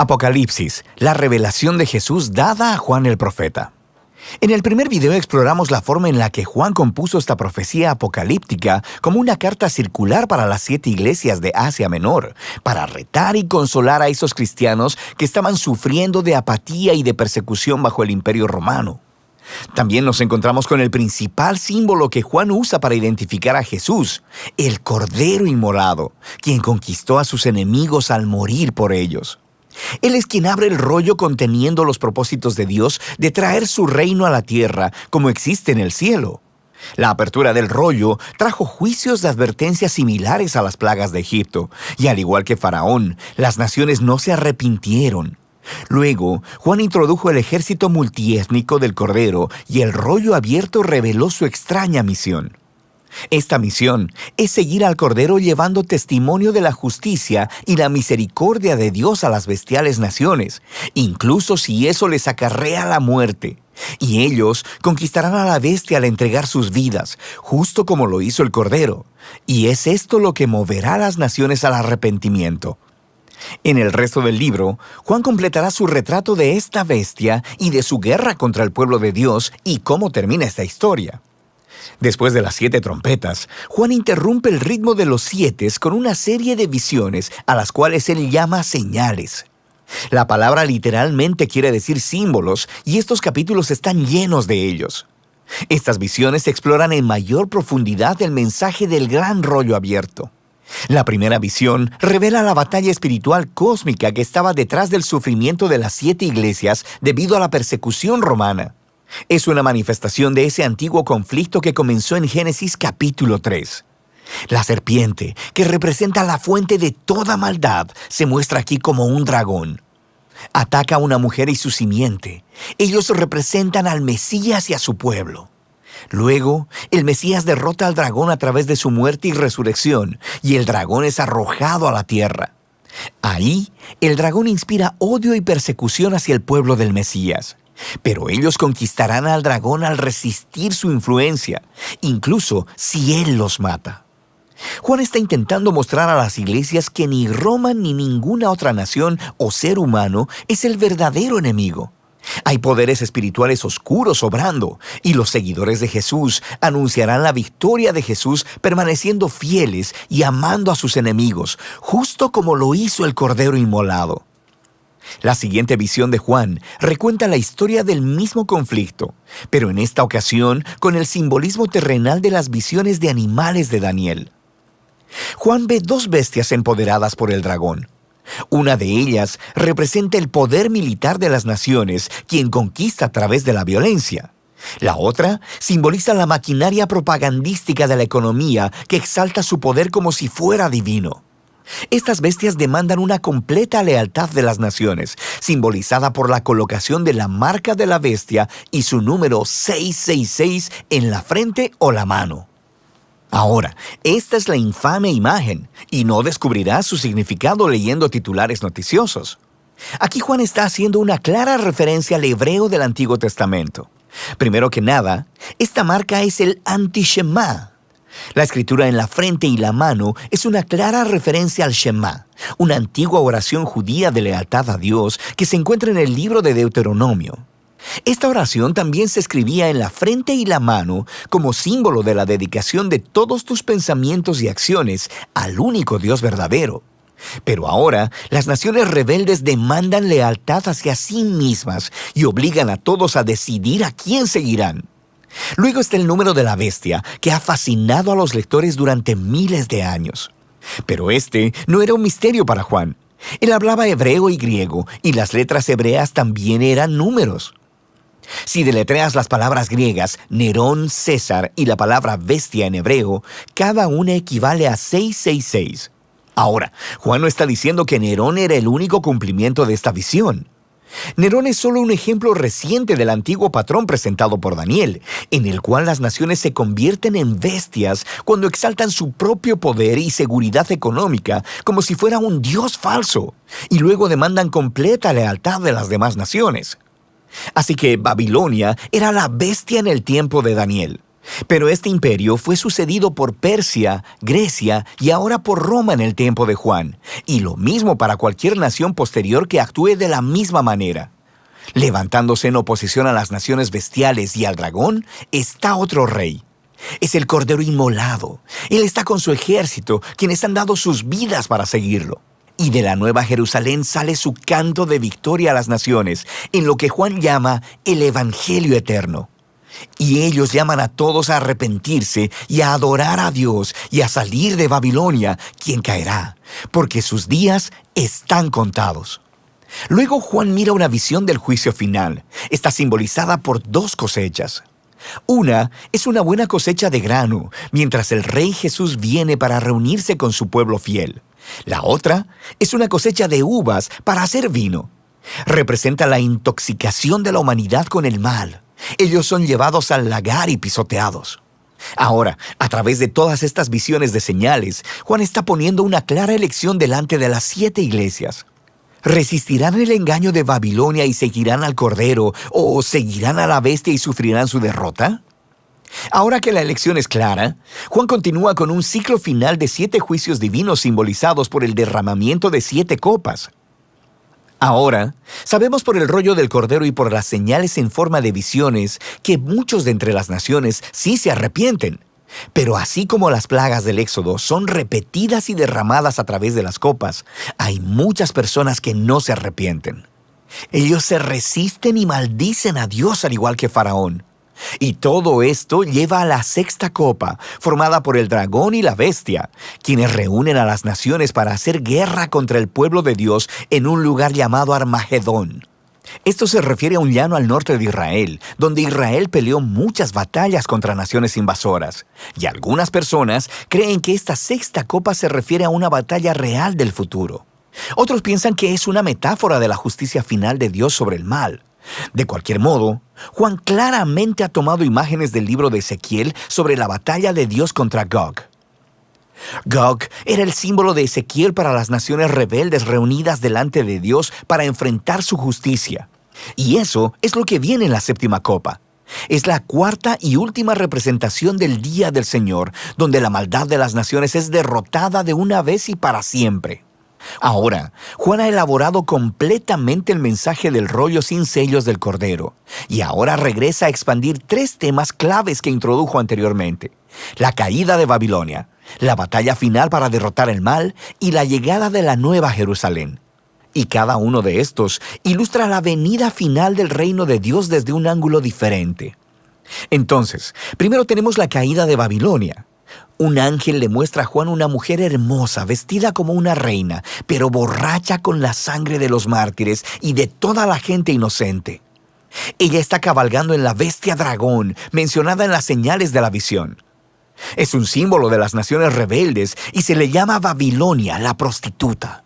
Apocalipsis, la revelación de Jesús dada a Juan el profeta. En el primer video exploramos la forma en la que Juan compuso esta profecía apocalíptica como una carta circular para las 7 iglesias de Asia Menor, para retar y consolar a esos cristianos que estaban sufriendo de apatía y de persecución bajo el Imperio Romano. También nos encontramos con el principal símbolo que Juan usa para identificar a Jesús, el Cordero Inmolado, quien conquistó a sus enemigos al morir por ellos. Él es quien abre el rollo conteniendo los propósitos de Dios de traer su reino a la tierra como existe en el cielo. La apertura del rollo trajo juicios de advertencia similares a las plagas de Egipto, y al igual que Faraón, las naciones no se arrepintieron. Luego, Juan introdujo el ejército multiétnico del Cordero y el rollo abierto reveló su extraña misión. Esta misión es seguir al Cordero llevando testimonio de la justicia y la misericordia de Dios a las bestiales naciones, incluso si eso les acarrea la muerte. Y ellos conquistarán a la bestia al entregar sus vidas, justo como lo hizo el Cordero. Y es esto lo que moverá a las naciones al arrepentimiento. En el resto del libro, Juan completará su retrato de esta bestia y de su guerra contra el pueblo de Dios y cómo termina esta historia. Después de las 7 trompetas, Juan interrumpe el ritmo de los 7 con una serie de visiones a las cuales él llama señales. La palabra literalmente quiere decir símbolos y estos capítulos están llenos de ellos. Estas visiones exploran en mayor profundidad el mensaje del gran rollo abierto. La primera visión revela la batalla espiritual cósmica que estaba detrás del sufrimiento de las 7 iglesias debido a la persecución romana. Es una manifestación de ese antiguo conflicto que comenzó en Génesis capítulo 3. La serpiente, que representa la fuente de toda maldad, se muestra aquí como un dragón. Ataca a una mujer y su simiente. Ellos representan al Mesías y a su pueblo. Luego, el Mesías derrota al dragón a través de su muerte y resurrección, y el dragón es arrojado a la tierra. Ahí, el dragón inspira odio y persecución hacia el pueblo del Mesías. Pero ellos conquistarán al dragón al resistir su influencia, incluso si él los mata. Juan está intentando mostrar a las iglesias que ni Roma ni ninguna otra nación o ser humano es el verdadero enemigo. Hay poderes espirituales oscuros obrando, y los seguidores de Jesús anunciarán la victoria de Jesús permaneciendo fieles y amando a sus enemigos, justo como lo hizo el Cordero Inmolado. La siguiente visión de Juan recuenta la historia del mismo conflicto, pero en esta ocasión con el simbolismo terrenal de las visiones de animales de Daniel. Juan ve 2 bestias empoderadas por el dragón. Una de ellas representa el poder militar de las naciones, quien conquista a través de la violencia. La otra simboliza la maquinaria propagandística de la economía que exalta su poder como si fuera divino. Estas bestias demandan una completa lealtad de las naciones, simbolizada por la colocación de la marca de la bestia y su número 666 en la frente o la mano. Ahora, esta es la infame imagen, y no descubrirás su significado leyendo titulares noticiosos. Aquí Juan está haciendo una clara referencia al hebreo del Antiguo Testamento. Primero que nada, esta marca es el Anti-Shema. La escritura en la frente y la mano es una clara referencia al Shema, una antigua oración judía de lealtad a Dios que se encuentra en el libro de Deuteronomio. Esta oración también se escribía en la frente y la mano como símbolo de la dedicación de todos tus pensamientos y acciones al único Dios verdadero. Pero ahora, las naciones rebeldes demandan lealtad hacia sí mismas y obligan a todos a decidir a quién seguirán. Luego está el número de la bestia, que ha fascinado a los lectores durante miles de años. Pero este no era un misterio para Juan. Él hablaba hebreo y griego, y las letras hebreas también eran números. Si deletreas las palabras griegas Nerón, César y la palabra bestia en hebreo, cada una equivale a 666. Ahora, Juan no está diciendo que Nerón era el único cumplimiento de esta visión. Nerón es solo un ejemplo reciente del antiguo patrón presentado por Daniel, en el cual las naciones se convierten en bestias cuando exaltan su propio poder y seguridad económica como si fuera un dios falso, y luego demandan completa lealtad de las demás naciones. Así que Babilonia era la bestia en el tiempo de Daniel. Pero este imperio fue sucedido por Persia, Grecia y ahora por Roma en el tiempo de Juan, y lo mismo para cualquier nación posterior que actúe de la misma manera. Levantándose en oposición a las naciones bestiales y al dragón, está otro rey. Es el Cordero Inmolado. Él está con su ejército, quienes han dado sus vidas para seguirlo. Y de la Nueva Jerusalén sale su canto de victoria a las naciones, en lo que Juan llama el Evangelio Eterno. Y ellos llaman a todos a arrepentirse y a adorar a Dios y a salir de Babilonia, quien caerá, porque sus días están contados. Luego Juan mira una visión del juicio final. Está simbolizada por dos cosechas. Una es una buena cosecha de grano, mientras el Rey Jesús viene para reunirse con su pueblo fiel. La otra es una cosecha de uvas para hacer vino. Representa la intoxicación de la humanidad con el mal. Ellos son llevados al lagar y pisoteados. Ahora, a través de todas estas visiones de señales, Juan está poniendo una clara elección delante de las 7 iglesias. ¿Resistirán el engaño de Babilonia y seguirán al Cordero, o seguirán a la bestia y sufrirán su derrota? Ahora que la elección es clara, Juan continúa con un ciclo final de 7 juicios divinos simbolizados por el derramamiento de 7 copas. Ahora, sabemos por el rollo del Cordero y por las señales en forma de visiones que muchos de entre las naciones sí se arrepienten. Pero así como las plagas del Éxodo son repetidas y derramadas a través de las copas, hay muchas personas que no se arrepienten. Ellos se resisten y maldicen a Dios al igual que Faraón. Y todo esto lleva a la 6ª copa, formada por el dragón y la bestia, quienes reúnen a las naciones para hacer guerra contra el pueblo de Dios en un lugar llamado Armagedón. Esto se refiere a un llano al norte de Israel, donde Israel peleó muchas batallas contra naciones invasoras. Y algunas personas creen que esta 6ª copa se refiere a una batalla real del futuro. Otros piensan que es una metáfora de la justicia final de Dios sobre el mal. De cualquier modo, Juan claramente ha tomado imágenes del libro de Ezequiel sobre la batalla de Dios contra Gog. Gog era el símbolo de Ezequiel para las naciones rebeldes reunidas delante de Dios para enfrentar su justicia. Y eso es lo que viene en la 7ª copa. Es la 4ª y última representación del día del Señor, donde la maldad de las naciones es derrotada de una vez y para siempre. Ahora, Juan ha elaborado completamente el mensaje del rollo sin sellos del Cordero, y ahora regresa a expandir 3 temas claves que introdujo anteriormente: la caída de Babilonia, la batalla final para derrotar el mal y la llegada de la Nueva Jerusalén. Y cada uno de estos ilustra la venida final del reino de Dios desde un ángulo diferente. Entonces, primero tenemos la caída de Babilonia. Un ángel le muestra a Juan una mujer hermosa, vestida como una reina, pero borracha con la sangre de los mártires y de toda la gente inocente. Ella está cabalgando en la bestia dragón, mencionada en las señales de la visión. Es un símbolo de las naciones rebeldes y se le llama Babilonia, la prostituta.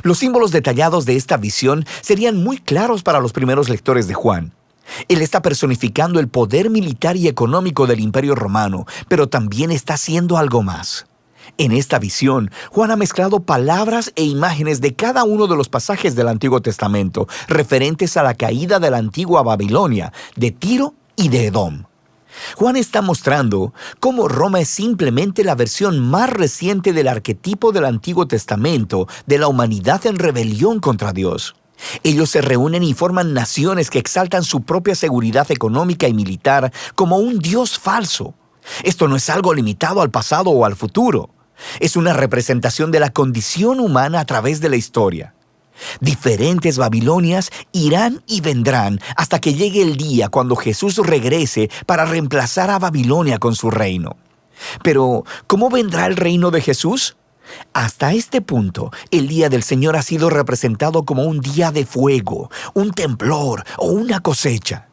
Los símbolos detallados de esta visión serían muy claros para los primeros lectores de Juan. Él está personificando el poder militar y económico del Imperio Romano, pero también está haciendo algo más. En esta visión, Juan ha mezclado palabras e imágenes de cada uno de los pasajes del Antiguo Testamento, referentes a la caída de la antigua Babilonia, de Tiro y de Edom. Juan está mostrando cómo Roma es simplemente la versión más reciente del arquetipo del Antiguo Testamento de la humanidad en rebelión contra Dios. Ellos se reúnen y forman naciones que exaltan su propia seguridad económica y militar como un Dios falso. Esto no es algo limitado al pasado o al futuro. Es una representación de la condición humana a través de la historia. Diferentes Babilonias irán y vendrán hasta que llegue el día cuando Jesús regrese para reemplazar a Babilonia con su reino. Pero, ¿cómo vendrá el reino de Jesús? Hasta este punto, el día del Señor ha sido representado como un día de fuego, un temblor o una cosecha.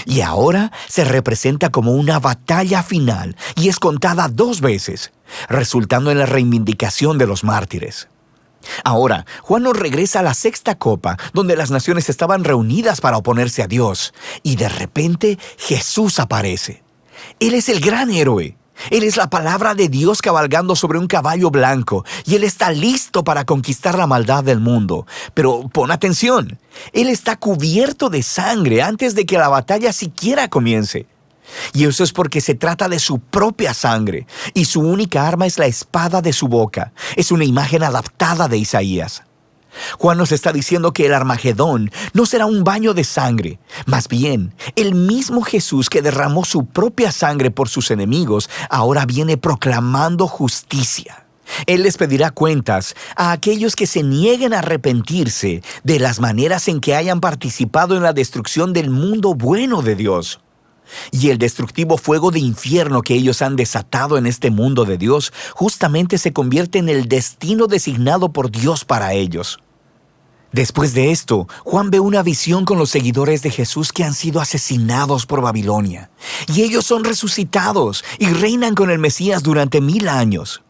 Y ahora se representa como una batalla final y es contada 2 veces, resultando en la reivindicación de los mártires. Ahora, Juan nos regresa a la 6ª copa, donde las naciones estaban reunidas para oponerse a Dios, y de repente Jesús aparece. Él es el gran héroe. Él es la palabra de Dios cabalgando sobre un caballo blanco, y Él está listo para conquistar la maldad del mundo. Pero pon atención, Él está cubierto de sangre antes de que la batalla siquiera comience. Y eso es porque se trata de su propia sangre, y su única arma es la espada de su boca. Es una imagen adaptada de Isaías. Juan nos está diciendo que el Armagedón no será un baño de sangre. Más bien, el mismo Jesús que derramó su propia sangre por sus enemigos, ahora viene proclamando justicia. Él les pedirá cuentas a aquellos que se nieguen a arrepentirse de las maneras en que hayan participado en la destrucción del mundo bueno de Dios. Y el destructivo fuego de infierno que ellos han desatado en este mundo de Dios justamente se convierte en el destino designado por Dios para ellos. Después de esto, Juan ve una visión con los seguidores de Jesús que han sido asesinados por Babilonia. Y ellos son resucitados y reinan con el Mesías durante 1000 años.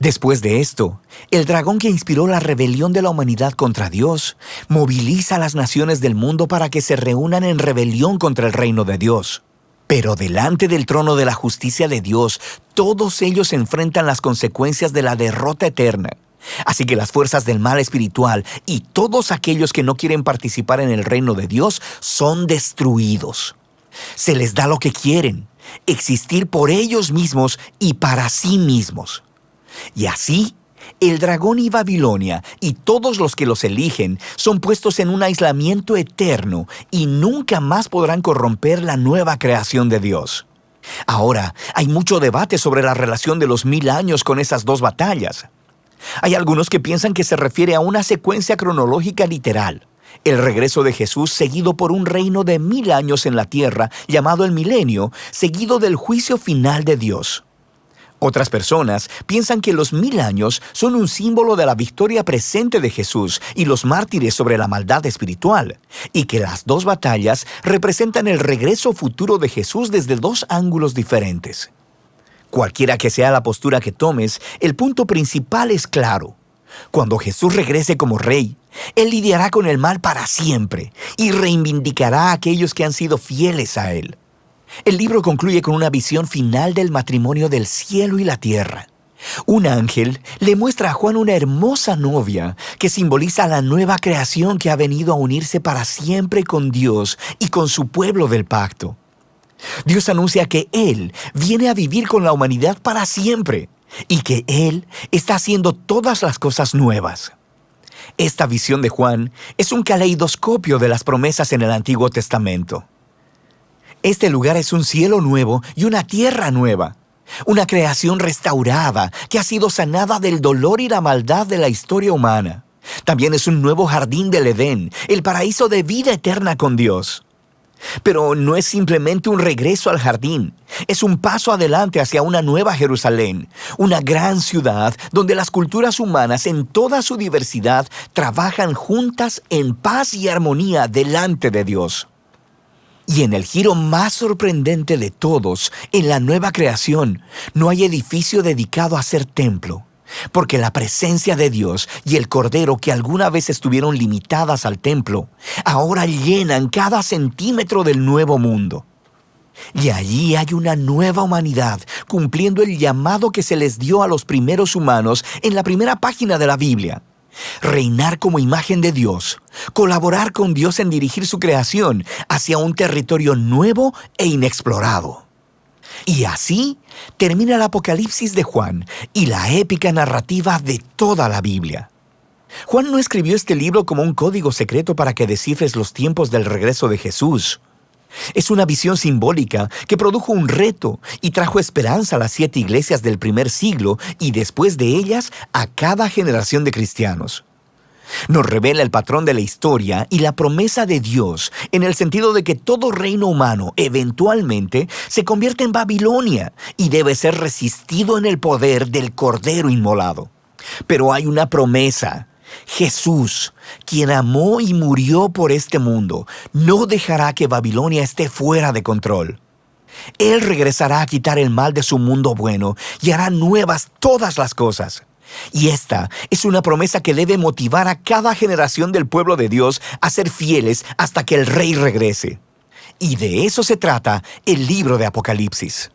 Después de esto, el dragón que inspiró la rebelión de la humanidad contra Dios moviliza a las naciones del mundo para que se reúnan en rebelión contra el reino de Dios. Pero delante del trono de la justicia de Dios, todos ellos enfrentan las consecuencias de la derrota eterna. Así que las fuerzas del mal espiritual y todos aquellos que no quieren participar en el reino de Dios son destruidos. Se les da lo que quieren, existir por ellos mismos y para sí mismos. Y así, el dragón y Babilonia y todos los que los eligen son puestos en un aislamiento eterno y nunca más podrán corromper la nueva creación de Dios. Ahora, hay mucho debate sobre la relación de los 1000 años con esas dos batallas. Hay algunos que piensan que se refiere a una secuencia cronológica literal. El regreso de Jesús seguido por un reino de 1000 años en la tierra llamado el milenio, seguido del juicio final de Dios. Otras personas piensan que los 1000 años son un símbolo de la victoria presente de Jesús y los mártires sobre la maldad espiritual, y que las dos batallas representan el regreso futuro de Jesús desde dos ángulos diferentes. Cualquiera que sea la postura que tomes, el punto principal es claro. Cuando Jesús regrese como rey, Él lidiará con el mal para siempre y reivindicará a aquellos que han sido fieles a Él. El libro concluye con una visión final del matrimonio del cielo y la tierra. Un ángel le muestra a Juan una hermosa novia que simboliza la nueva creación que ha venido a unirse para siempre con Dios y con su pueblo del pacto. Dios anuncia que Él viene a vivir con la humanidad para siempre y que Él está haciendo todas las cosas nuevas. Esta visión de Juan es un caleidoscopio de las promesas en el Antiguo Testamento. Este lugar es un cielo nuevo y una tierra nueva, una creación restaurada que ha sido sanada del dolor y la maldad de la historia humana. También es un nuevo jardín del Edén, el paraíso de vida eterna con Dios. Pero no es simplemente un regreso al jardín, es un paso adelante hacia una nueva Jerusalén, una gran ciudad donde las culturas humanas en toda su diversidad trabajan juntas en paz y armonía delante de Dios. Y en el giro más sorprendente de todos, en la nueva creación, no hay edificio dedicado a ser templo, porque la presencia de Dios y el Cordero que alguna vez estuvieron limitadas al templo, ahora llenan cada centímetro del nuevo mundo. Y allí hay una nueva humanidad, cumpliendo el llamado que se les dio a los primeros humanos en la primera página de la Biblia. Reinar como imagen de Dios, colaborar con Dios en dirigir su creación hacia un territorio nuevo e inexplorado. Y así termina el Apocalipsis de Juan y la épica narrativa de toda la Biblia. Juan no escribió este libro como un código secreto para que descifres los tiempos del regreso de Jesús. Es una visión simbólica que produjo un reto y trajo esperanza a las 7 iglesias del primer siglo y después de ellas a cada generación de cristianos. Nos revela el patrón de la historia y la promesa de Dios en el sentido de que todo reino humano eventualmente se convierte en Babilonia y debe ser resistido en el poder del Cordero inmolado. Pero hay una promesa. Jesús, quien amó y murió por este mundo, no dejará que Babilonia esté fuera de control. Él regresará a quitar el mal de su mundo bueno y hará nuevas todas las cosas. Y esta es una promesa que debe motivar a cada generación del pueblo de Dios a ser fieles hasta que el Rey regrese. Y de eso se trata el libro de Apocalipsis.